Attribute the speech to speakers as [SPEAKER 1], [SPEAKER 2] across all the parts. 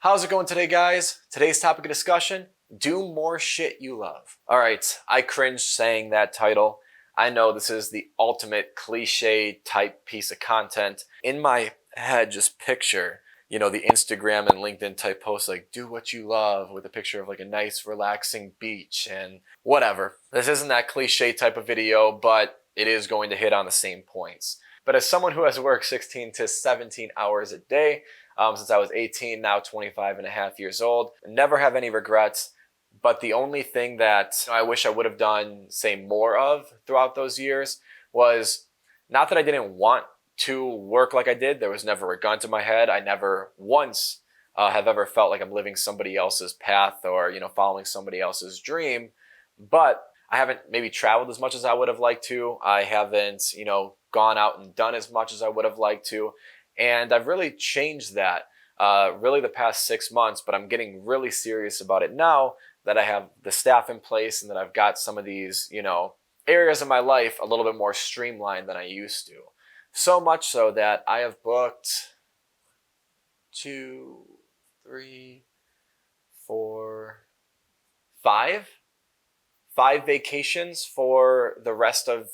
[SPEAKER 1] How's it going today, guys? Today's topic of discussion, do more shit you love. All right, I cringe saying that title. I know this is the ultimate cliche type piece of content. In my head, just picture, the Instagram and LinkedIn type posts like, do what you love with a picture of like a nice relaxing beach and whatever. This isn't that cliche type of video, but it is going to hit on the same points. But as someone who has worked 16 to 17 hours a day, since I was 18, now 25 and a half years old. Never have any regrets, but the only thing that I wish I would have done, say, more of throughout those years was not that I didn't want to work like I did. There was never a gun to my head. I never once have ever felt like I'm living somebody else's path or, following somebody else's dream. But I haven't maybe traveled as much as I would have liked to. I haven't, gone out and done as much as I would have liked to. And I've really changed that really the past 6 months, but I'm getting really serious about it now that I have the staff in place and that I've got some of these, areas of my life a little bit more streamlined than I used to. So much so that I have booked 2, 3, 4, 5 vacations for the rest of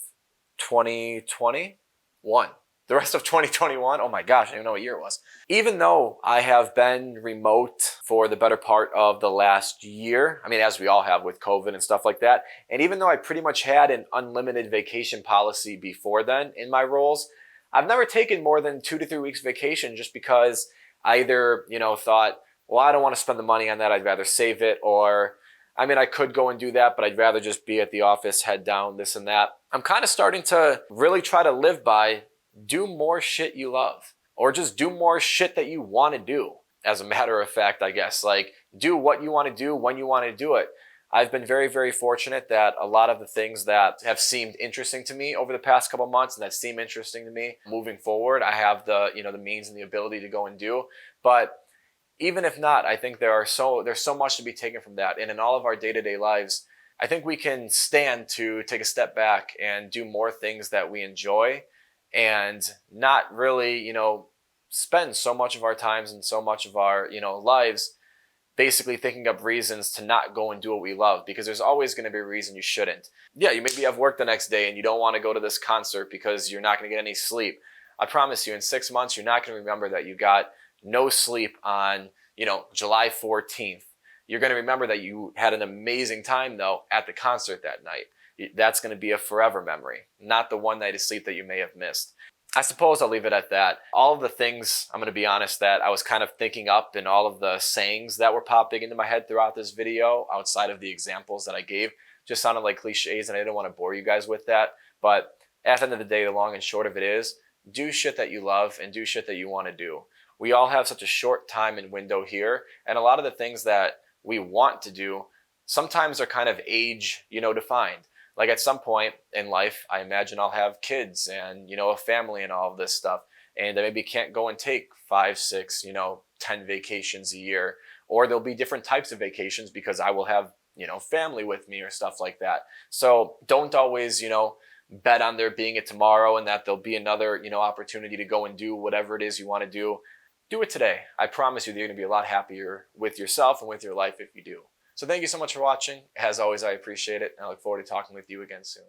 [SPEAKER 1] 2021. The rest of 2021, oh my gosh, I don't even know what year it was. Even though I have been remote for the better part of the last year, as we all have with COVID and stuff like that, and even though I pretty much had an unlimited vacation policy before then in my roles, I've never taken more than 2 to 3 weeks vacation just because I either, thought, well, I don't want to spend the money on that, I'd rather save it, or I could go and do that, but I'd rather just be at the office, head down, this and that. I'm kind of starting to really try to live by do more shit you love, or just do more shit that you want to do. As a matter of fact, I guess, like do what you want to do when you want to do it. I've been very, very fortunate that a lot of the things that have seemed interesting to me over the past couple months and that seem interesting to me moving forward, I have the, the means and the ability to go and do. But even if not, I think there's so much to be taken from that. And in all of our day-to-day lives, I think we can stand to take a step back and do more things that we enjoy and not really, spend so much of our times and so much of our, lives basically thinking up reasons to not go and do what we love, because there's always going to be a reason you shouldn't. Yeah, you maybe have work the next day and you don't want to go to this concert because you're not going to get any sleep. I promise you, in 6 months, you're not going to remember that you got no sleep on, July 14th. You're going to remember that you had an amazing time, though, at the concert that night. That's going to be a forever memory, not the one night of sleep that you may have missed. I suppose I'll leave it at that. All of the things, I'm going to be honest, that I was kind of thinking up and all of the sayings that were popping into my head throughout this video, outside of the examples that I gave, just sounded like cliches, and I didn't want to bore you guys with that. But at the end of the day, the long and short of it is, do shit that you love and do shit that you want to do. We all have such a short time and window here, and a lot of the things that we want to do sometimes are kind of age, defined. Like at some point in life, I imagine I'll have kids and, a family and all of this stuff. And I maybe can't go and take 5, 6, 10 vacations a year. Or there'll be different types of vacations because I will have, family with me or stuff like that. So don't always, bet on there being a tomorrow and that there'll be another, opportunity to go and do whatever it is you want to do. Do it today. I promise you that you're going to be a lot happier with yourself and with your life if you do. So thank you so much for watching. As always, I appreciate it, and I look forward to talking with you again soon.